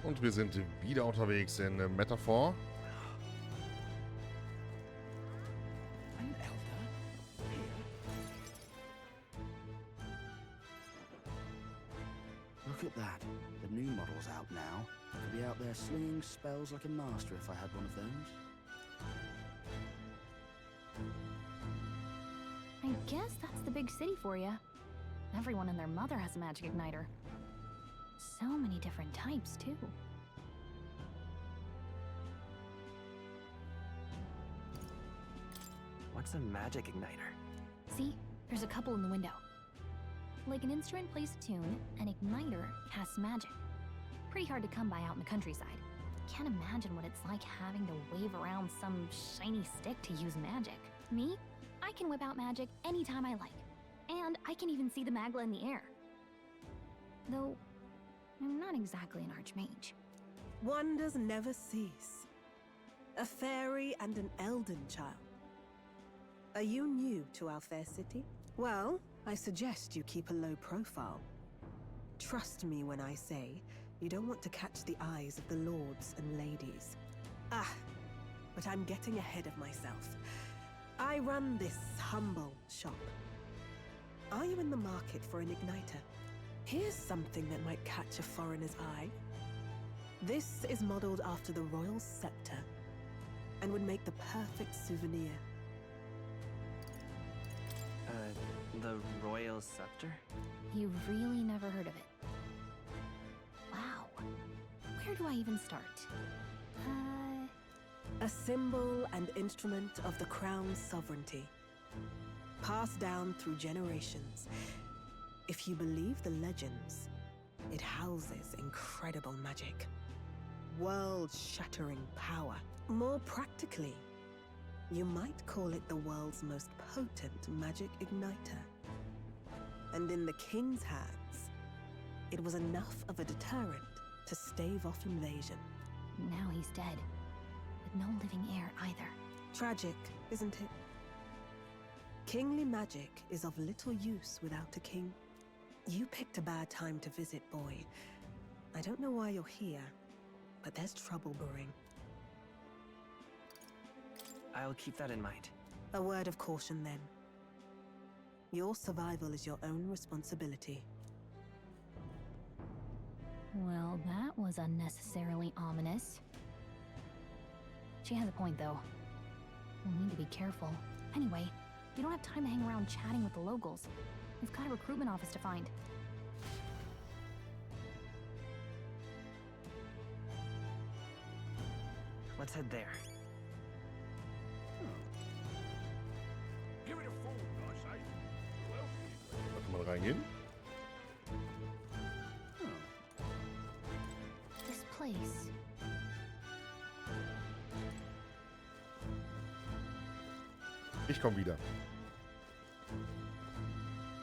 und wir sind wieder unterwegs in Metaphor. And Elda here. Look at that. The new model's out now. I could be out there slinging spells like a master if I had one of those. I guess that's the big city for you. Everyone and their mother has a magic igniter. So many different types, too. What's a magic igniter? See? There's a couple in the window. Like an instrument plays a tune, an igniter casts magic. Pretty hard to come by out in the countryside. Can't imagine what it's like having to wave around some shiny stick to use magic. Me? I can whip out magic anytime I like. And I can even see the magla in the air. Though, I'm not exactly an archmage. Wonders never cease. A fairy and an elden child. Are you new to our fair city? Well, I suggest you keep a low profile. Trust me when I say you don't want to catch the eyes of the lords and ladies. Ah, but I'm getting ahead of myself. I run this humble shop. Are you in the market for an igniter? Here's something that might catch a foreigner's eye. This is modeled after the royal scepter and would make the perfect souvenir. The royal scepter? You've really never heard of it. Wow. Where do I even start? A symbol and instrument of the crown's sovereignty. Passed down through generations. If you believe the legends, it houses incredible magic. World-shattering power. More practically, you might call it the world's most potent magic igniter. And in the king's hands, it was enough of a deterrent to stave off invasion. Now he's dead. With no living heir either. Tragic, isn't it? Kingly magic is of little use without a king. You picked a bad time to visit, boy. I don't know why you're here, but there's trouble brewing. I'll keep that in mind. A word of caution then. Your survival is your own responsibility. Well, that was unnecessarily ominous. She has a point, though. We'll need to be careful. Anyway, we don't have time to hang around chatting with the locals. We've got a recruitment office to find. Let's head there. Give it a fold, I say. Well, Da kann man reingehen. This place. Ich komme wieder.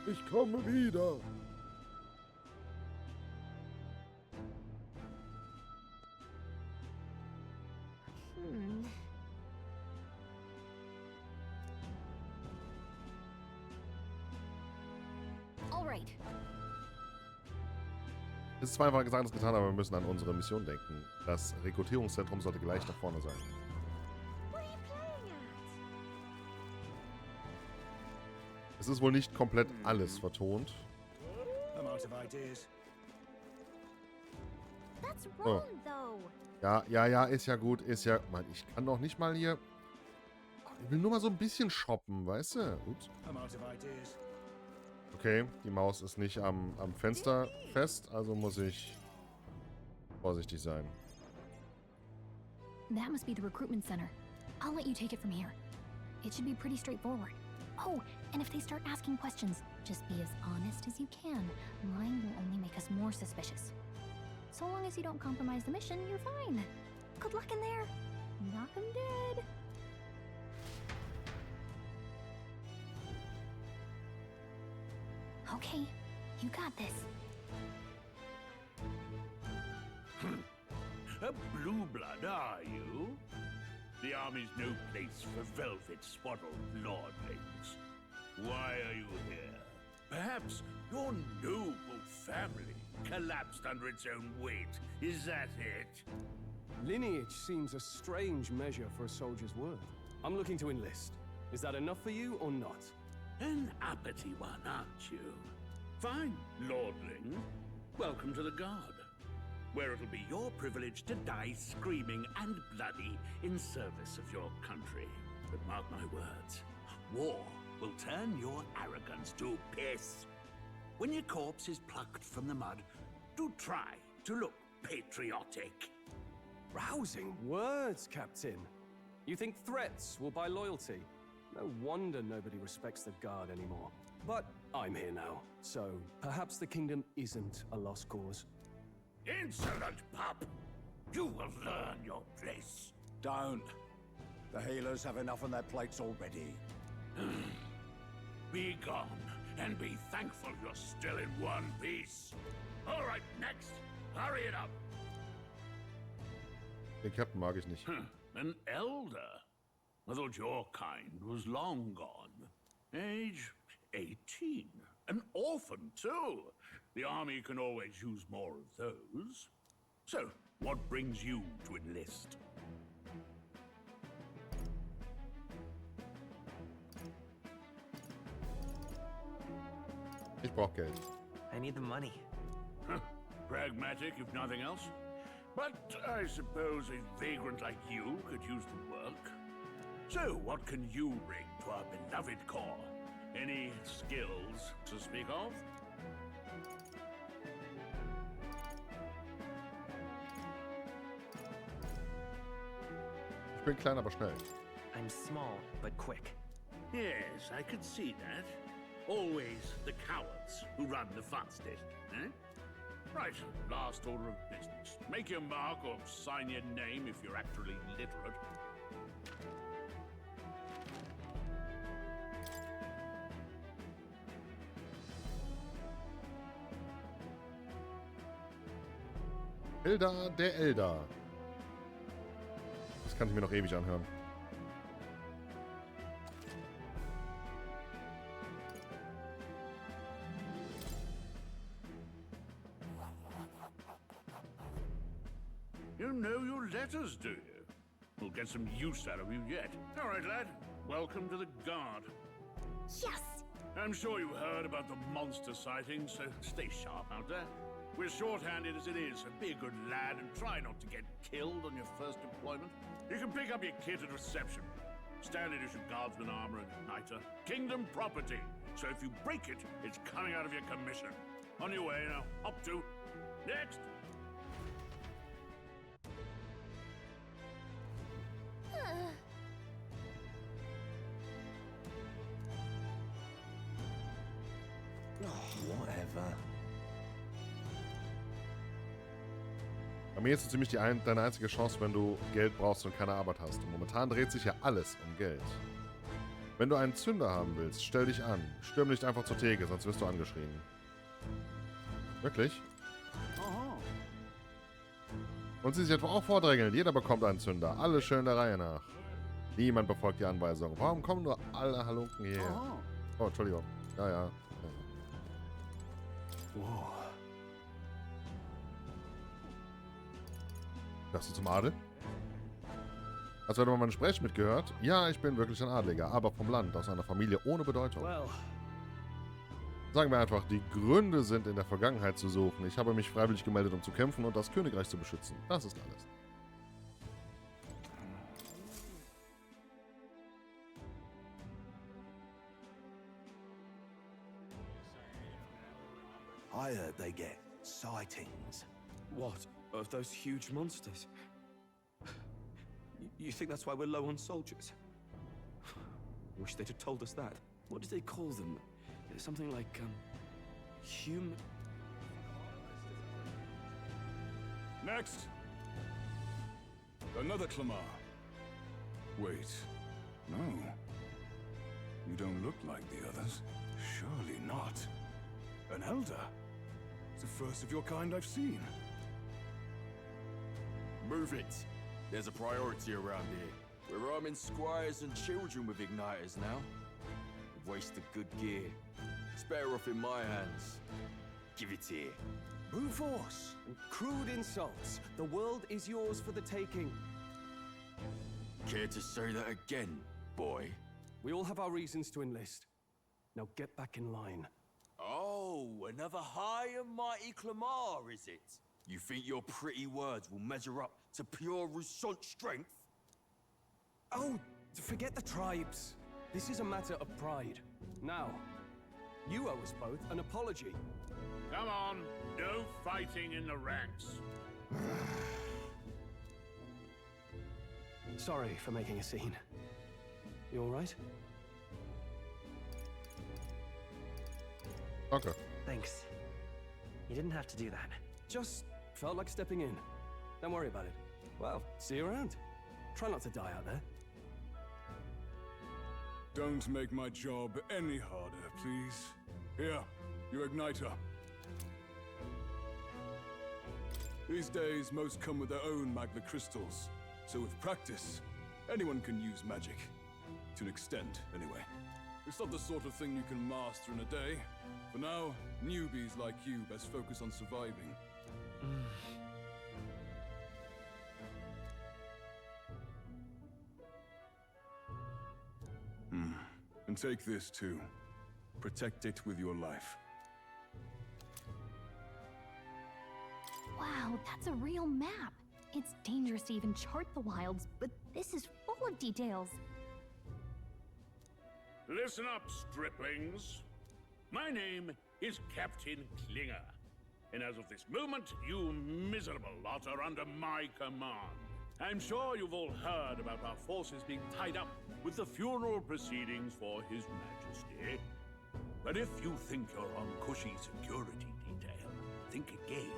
Ich komme wieder. Alright. Es ist zwar einfach gesagt, ist getan, aber wir müssen an unsere Mission denken. Das Rekrutierungszentrum sollte gleich nach vorne sein. Es ist wohl nicht komplett alles vertont. I'm out of ideas. That's wrong, though. Ja, ist ja gut, ist ja... Mann, ich kann doch nicht mal hier... Ich will nur mal so ein bisschen shoppen, weißt du? Ups. I'm out of ideas. Okay, die Maus ist nicht am Fenster fest, also muss ich vorsichtig sein. That must be the recruitment center. I'll let you take it from here. It should be pretty straightforward. Oh, and if they start asking questions, just be as honest as you can. Lying will only make us more suspicious. So long as you don't compromise the mission, you're fine. Good luck in there. Knock 'em dead. Okay, you got this. A blue blood, are you? The army's no place for velvet-swaddled lordlings. Why are you here? Perhaps your noble family collapsed under its own weight. Is that it? Lineage seems a strange measure for a soldier's worth. I'm looking to enlist. Is that enough for you or not? An uppity one, aren't you? Fine, lordling. Welcome to the Guard, where it'll be your privilege to die screaming and bloody in service of your country. But mark my words, war will turn your arrogance to piss. When your corpse is plucked from the mud, do try to look patriotic. Rousing words, Captain. You think threats will buy loyalty? No wonder nobody respects the Guard anymore. But I'm here now, so perhaps the kingdom isn't a lost cause. Insolent pup! You will learn your place. Don't. The healers have enough on their plates already. Be gone, and be thankful you're still in one piece. All right, next. Hurry it up. Den Captain mag ich nicht. An elder? I thought your kind was long gone. Age 18. An orphan, too. The army can always use more of those. So, what brings you to enlist? Ich brauch Geld. I need the money. Pragmatic, if nothing else. But I suppose a vagrant like you could use the work. So, what can you bring to our beloved corps? Any skills to speak of? Ich bin klein, aber schnell. I'm small, but quick. Yes, I could see that. Always the cowards who run the fastest, eh? Right, last order of business. Make your mark or sign your name if you're actually literate. Keldar, der Elda. Das kann ich mir noch ewig anhören. You know your letters, do you? We'll get some use out of you yet. All right, lad. Welcome to the Guard. Yes! I'm sure you heard about the monster sightings, so stay sharp out there. We're short-handed as it is, so be a good lad and try not to get killed on your first deployment. You can pick up your kit at reception. Standard issue guardsman armor and igniter. Kingdom property. So if you break it, it's coming out of your commission. On your way now. Up to. Next. Whatever. Bei mir ist es ziemlich deine einzige Chance, wenn du Geld brauchst und keine Arbeit hast. Und momentan dreht sich ja alles um Geld. Wenn du einen Zünder haben willst, stell dich an. Stürm nicht einfach zur Theke, sonst wirst du angeschrien. Wirklich? Aha. Und sie sich etwa auch vordrängeln. Jeder bekommt einen Zünder. Alle schön der Reihe nach. Niemand befolgt die Anweisung. Warum kommen nur alle Halunken hierher? Aha. Oh, Entschuldigung. Ja. Whoa. Gehörst du zum Adel? Hast du heute mal mein Gespräch mitgehört? Ja, ich bin wirklich ein Adliger, aber vom Land, aus einer Familie ohne Bedeutung. Well, Sagen wir einfach, die Gründe sind in der Vergangenheit zu suchen. Ich habe mich freiwillig gemeldet, um zu kämpfen und das Königreich zu beschützen. Das ist alles. I heard they get sightings. What? Of those huge monsters? You think that's why we're low on soldiers? Wish they'd have told us that. What did they call them? Something like, human... Next! Another Clamar. Wait. No. You don't look like the others. Surely not. An Elder? It's the first of your kind I've seen. Move it. There's a priority around here. We're arming squires and children with igniters now. Waste of good gear. It's better off in my hands. Give it here. Brute force and crude insults. The world is yours for the taking. Care to say that again, boy? We all have our reasons to enlist. Now get back in line. Oh, another high and mighty clamor, is it? You think your pretty words will measure up to pure Rousseau's strength? Oh, forget the tribes. This is a matter of pride. Now, you owe us both an apology. Come on, no fighting in the ranks. Sorry for making a scene. You all right? Okay. Thanks. You didn't have to do that. Just felt like stepping in. Don't worry about it. Well, see you around. Try not to die out there. Don't make my job any harder, please. Here, your igniter. These days, most come with their own magna crystals. So with practice, anyone can use magic. To an extent, anyway. It's not the sort of thing you can master in a day. For now, newbies like you best focus on surviving. And take this too. Protect it with your life. Wow, that's a real map. It's dangerous to even chart the wilds, but this is full of details. Listen up, striplings. My name is Captain Klinger. And as of this moment, you miserable lot are under my command. I'm sure you've all heard about our forces being tied up with the funeral proceedings for His Majesty. But if you think you're on cushy security detail, think again.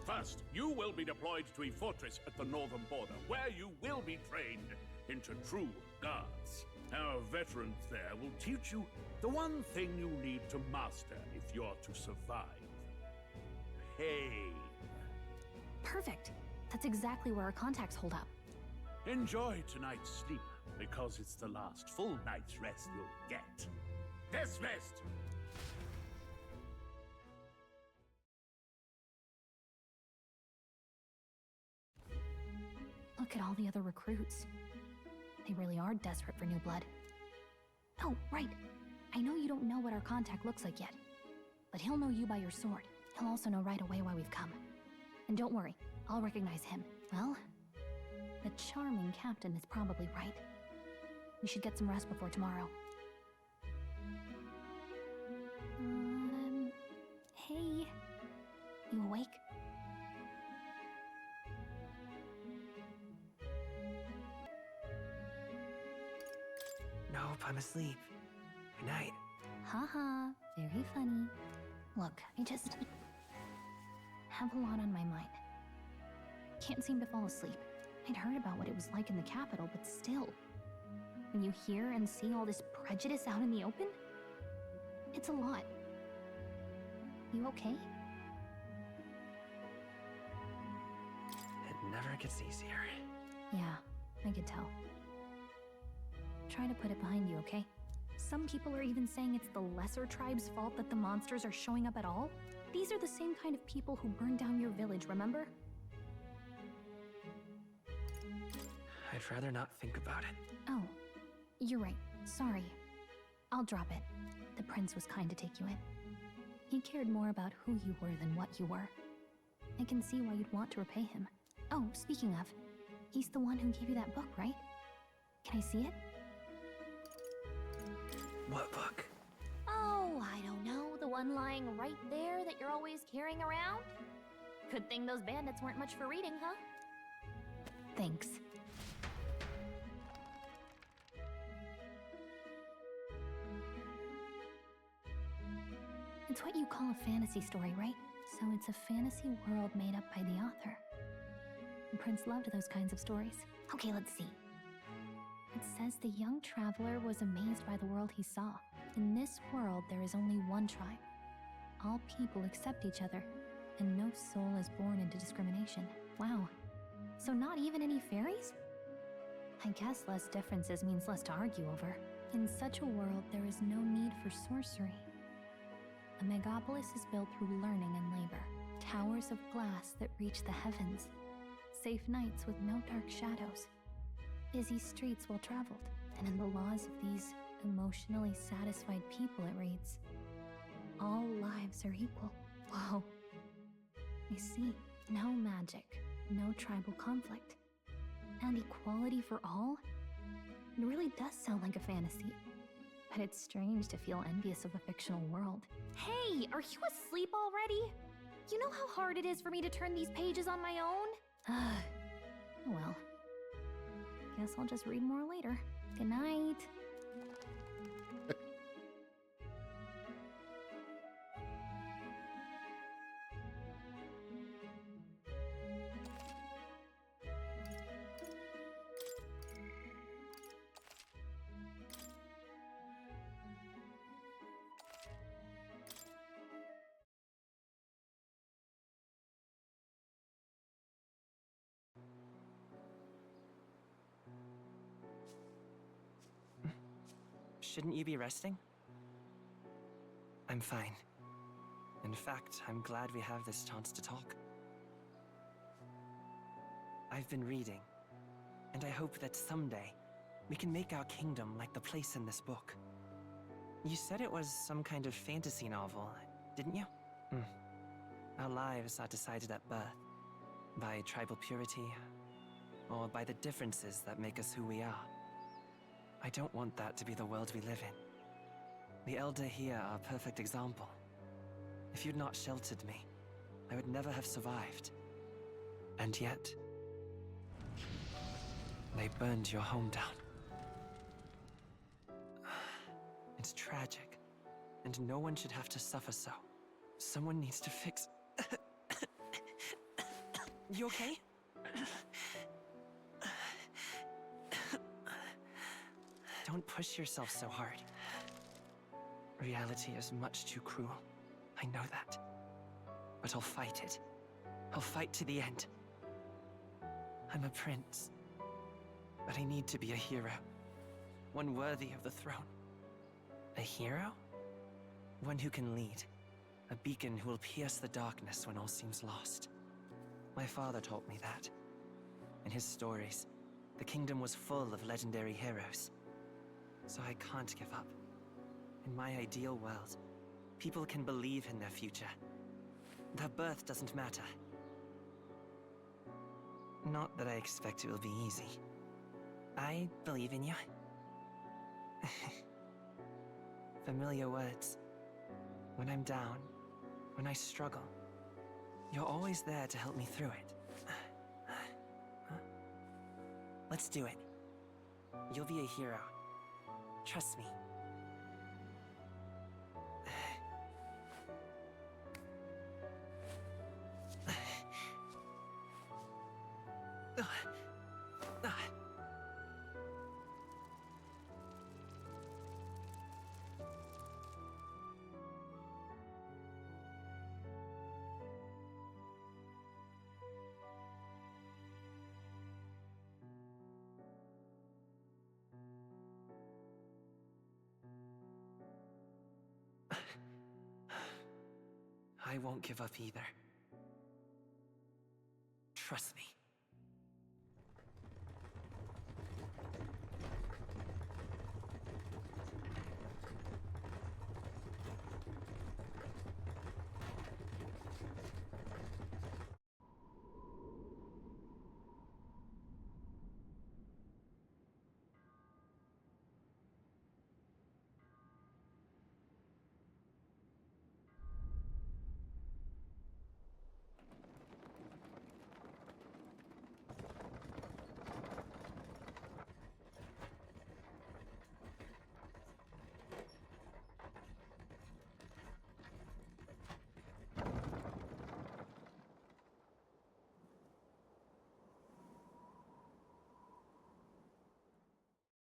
First, you will be deployed to a fortress at the northern border, where you will be trained into true guards. Our veterans there will teach you the one thing you need to master if you're to survive. Pain. Perfect. That's exactly where our contacts hold up. Enjoy tonight's sleep, because it's the last full night's rest you'll get. Dismissed! Look at all the other recruits. They really are desperate for new blood. Oh, right. I know you don't know what our contact looks like yet, but he'll know you by your sword. He'll also know right away why we've come. And don't worry, I'll recognize him. Well, the charming captain is probably right. We should get some rest before tomorrow. Hey. You awake? Nope, I'm asleep. Good night. Haha, very funny. Look, I just have a lot on my mind. Can't seem to fall asleep. I'd heard about what it was like in the capital, but still. When you hear and see all this prejudice out in the open, it's a lot. You okay? It never gets easier. Yeah, I could tell. Try to put it behind you, okay? Some people are even saying it's the lesser tribe's fault that the monsters are showing up at all. These are the same kind of people who burned down your village, remember? I'd rather not think about it. Oh, you're right. Sorry. I'll drop it. The prince was kind to take you in. He cared more about who you were than what you were. I can see why you'd want to repay him. Oh, speaking of, he's the one who gave you that book, right? Can I see it? What book? Oh, I don't know. The one lying right there that you're always carrying around? Good thing those bandits weren't much for reading, huh? Thanks. It's what you call a fantasy story, right? So it's a fantasy world made up by the author. The prince loved those kinds of stories. Okay, let's see. It says the young traveler was amazed by the world he saw. In this world, there is only one tribe. All people accept each other, and no soul is born into discrimination. Wow. So not even any fairies? I guess less differences means less to argue over. In such a world, there is no need for sorcery. A megapolis is built through learning and labor. Towers of glass that reach the heavens. Safe nights with no dark shadows. Busy streets well traveled. And in the laws of these emotionally satisfied people, it reads, all lives are equal. Whoa. I see. No magic, no tribal conflict. And equality for all? It really does sound like a fantasy. But it's strange to feel envious of a fictional world. Hey, are you asleep already? You know how hard it is for me to turn these pages on my own? Well, guess I'll just read more later. Good night. Shouldn't you be resting? I'm fine. In fact, I'm glad we have this chance to talk. I've been reading, and I hope that someday we can make our kingdom like the place in this book. You said it was some kind of fantasy novel, didn't you? Our lives are decided at birth, by tribal purity, or by the differences that make us who we are. I don't want that to be the world we live in. The Elder here are a perfect example. If you'd not sheltered me, I would never have survived. And yet, they burned your home down. It's tragic, and no one should have to suffer so. Someone needs to fix... You okay? Don't push yourself so hard. Reality is much too cruel. I know that. But I'll fight it. I'll fight to the end. I'm a prince. But I need to be a hero. One worthy of the throne. A hero? One who can lead. A beacon who will pierce the darkness when all seems lost. My father taught me that. In his stories, the kingdom was full of legendary heroes. So I can't give up. In my ideal world, people can believe in their future. Their birth doesn't matter. Not that I expect it will be easy. I believe in you. Familiar words. When I'm down, when I struggle, you're always there to help me through it. Let's do it. You'll be a hero. Trust me. I won't give up either. Trust me.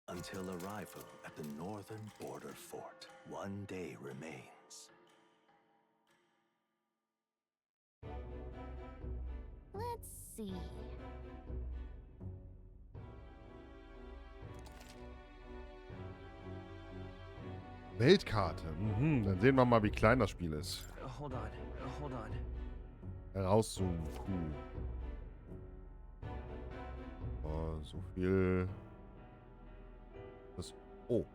Until arrival at the northern border fort, one day remains. Let's see. Weltkarte. Dann sehen wir mal, wie klein das Spiel ist. Hold on. Herauszoomen. Cool. Oh, so viel. Das. Oh.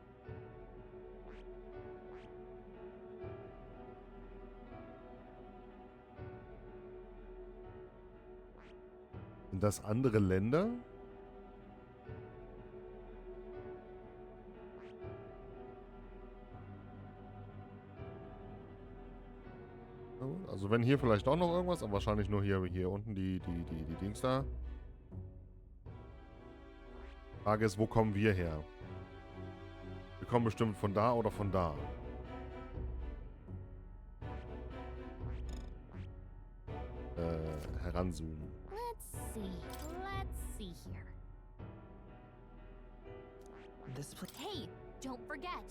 Sind das andere Länder? Also wenn hier vielleicht auch noch irgendwas, aber wahrscheinlich nur hier unten die Dings da. Frage ist, wo kommen wir her? Wir kommen bestimmt von da oder von da. Heranzoomen. Let's see here. This place. Hey, don't forget.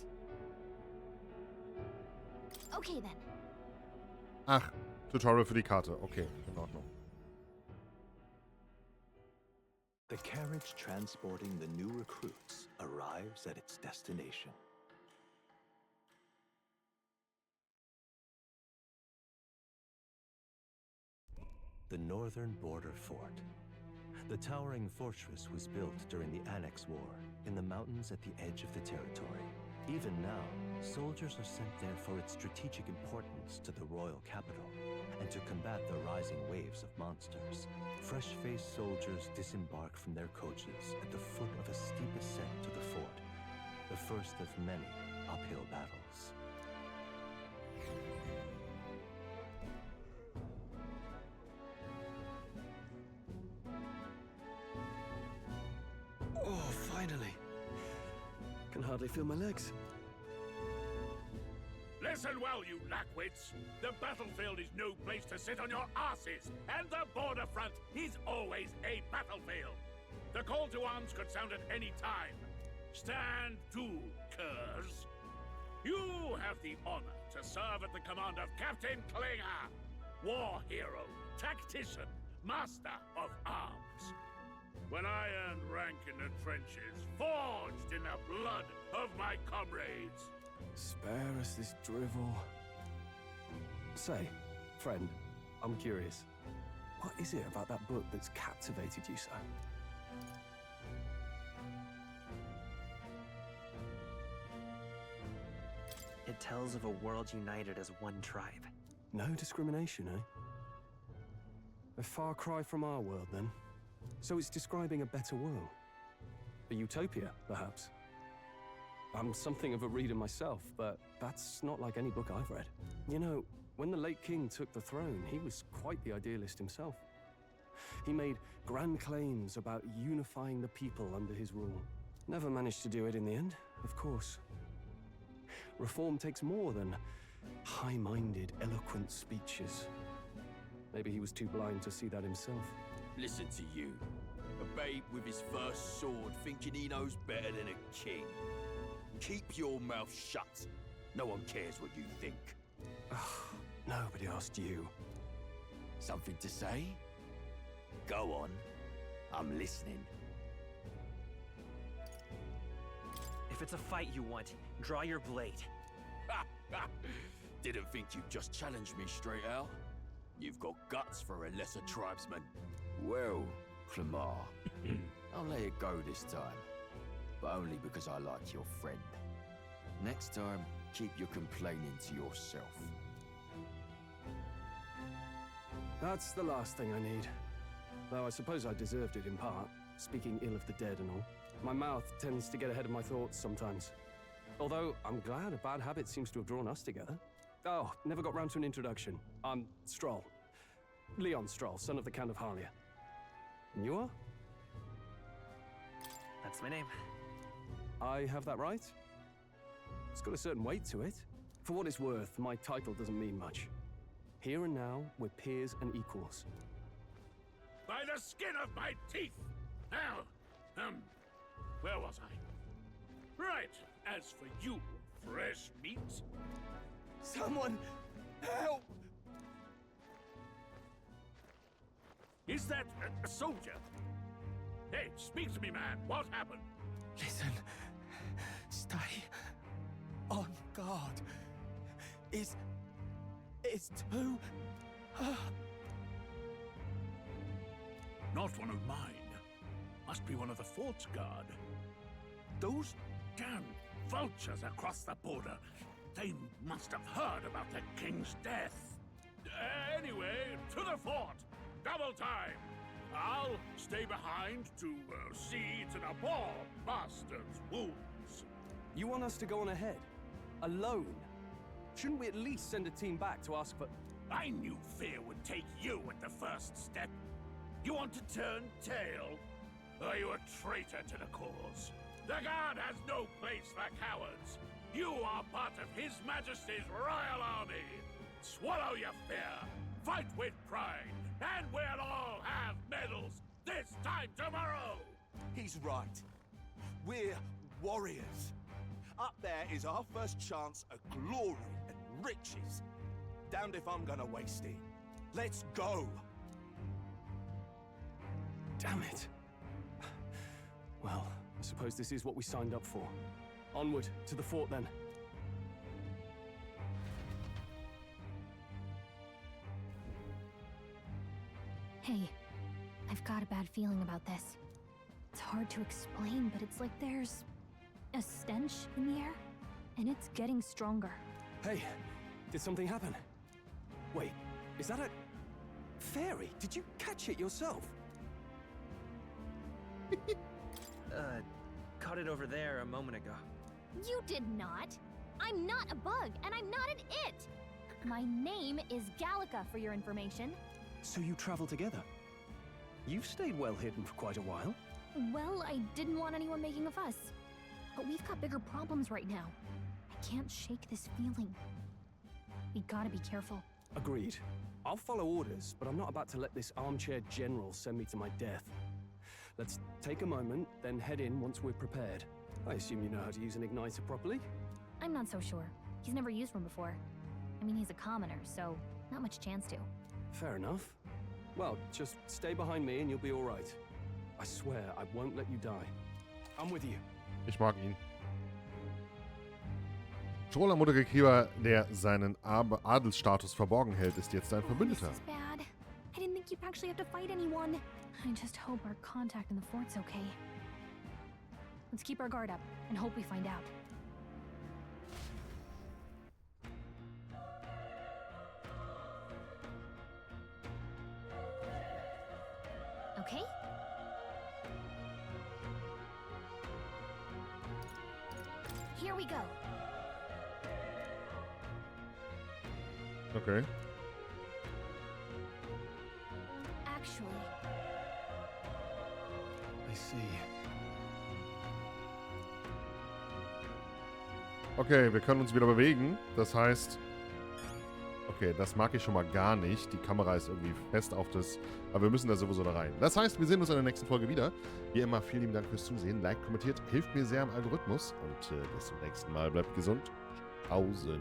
Okay then. Ach, Tutorial für die Karte. Okay, in Ordnung. The carriage transporting the new recruits arrives at its destination. The northern border fort. The towering fortress was built during the Annex War in the mountains at the edge of the territory. Even now, soldiers are sent there for its strategic importance to the royal capital and to combat the rising waves of monsters. Fresh-faced soldiers disembark from their coaches at the foot of a steep ascent to the fort, the first of many uphill battles. Oh, finally. Can hardly feel my legs. Listen well, you lackwits. The battlefield is no place to sit on your asses, and the border front is always a battlefield. The call to arms could sound at any time. Stand to, curs. You have the honor to serve at the command of Captain Klinger, war hero, tactician, master of arms. When I earned rank in the trenches, forged in the blood of my comrades. Spare us this drivel. Say, friend, I'm curious. What is it about that book that's captivated you so? It tells of a world united as one tribe. No discrimination, eh? A far cry from our world, then. So it's describing a better world. A utopia, perhaps. I'm something of a reader myself, but that's not like any book I've read. You know, when the late king took the throne, he was quite the idealist himself. He made grand claims about unifying the people under his rule. Never managed to do it in the end, of course. Reform takes more than high-minded, eloquent speeches. Maybe he was too blind to see that himself. Listen to you. A babe with his first sword thinking he knows better than a king. Keep your mouth shut. No one cares what you think. Nobody asked you. Something to say? Go on. I'm listening. If it's a fight you want, draw your blade. Didn't think you'd just challenge me straight out. You've got guts for a lesser tribesman. Well, Clemar, I'll let it go this time. But only because I like your friend. Next time, keep your complaining to yourself. That's the last thing I need. Though I suppose I deserved it in part, speaking ill of the dead and all. My mouth tends to get ahead of my thoughts sometimes. Although, I'm glad a bad habit seems to have drawn us together. Oh, never got round to an introduction. I'm Stroll. Leon Stroll, son of the Count of Harlia. And you are? That's my name. I have that right? It's got a certain weight to it. For what it's worth, my title doesn't mean much. Here and now, we're peers and equals. By the skin of my teeth! Now, where was I? Right, as for you, fresh meat. Someone, help! Is that a soldier? Hey, speak to me, man. What happened? Listen, stay on guard. It's too Not one of mine. Must be one of the fort's guard. Those damn vultures across the border. They must have heard about the king's death. Anyway, to the fort. Double time. I'll stay behind to see to the poor bastard's wounds. You want us to go on ahead? Alone? Shouldn't we at least send a team back to ask for... I knew fear would take you at the first step. You want to turn tail? Are you a traitor to the cause? The Guard has no place for cowards. You are part of His Majesty's Royal Army. Swallow your fear. Fight with pride. And we'll all have medals this time tomorrow. He's right. We're warriors. Up there is our first chance at glory and riches. Damned if I'm gonna waste it. Let's go! Damn it. Well, I suppose this is what we signed up for. Onward, to the fort then. Hey, I've got a bad feeling about this. It's hard to explain, but it's like there's a stench in the air, and it's getting stronger. Hey, did something happen? Wait, is that a... fairy? Did you catch it yourself? Caught it over there a moment ago. You did not! I'm not a bug, and I'm not an it! My name is Gallica, for your information. So you travel together? You've stayed well hidden for quite a while. Well, I didn't want anyone making a fuss. But we've got bigger problems right now. I can't shake this feeling. We gotta be careful. Agreed. I'll follow orders, but I'm not about to let this armchair general send me to my death. Let's take a moment, then head in once we're prepared. I assume you know how to use an igniter properly? I'm not so sure. He's never used one before. I mean, he's a commoner, so not much chance to. Fair enough. Well, just stay behind me and you'll be all right. I swear I won't let you die. I'm with you. Ich mag ihn. Strohler Muttergekrieger, der seinen Adelsstatus verborgen hält, ist jetzt ein Verbündeter. This is bad. I didn't think you'd actually have to fight anyone. I just hope our contact in the fort's okay. Let's keep our guard up and hope we find out. Okay? Here we go. Okay. Actually, I see. Okay, wir können uns wieder bewegen. Das heißt... Okay, das mag ich schon mal gar nicht. Die Kamera ist irgendwie fest auf das... Aber wir müssen da sowieso da rein. Das heißt, wir sehen uns in der nächsten Folge wieder. Wie immer, vielen lieben Dank fürs Zusehen. Like, kommentiert, hilft mir sehr am Algorithmus. Und bis zum nächsten Mal. Bleibt gesund. Pausen.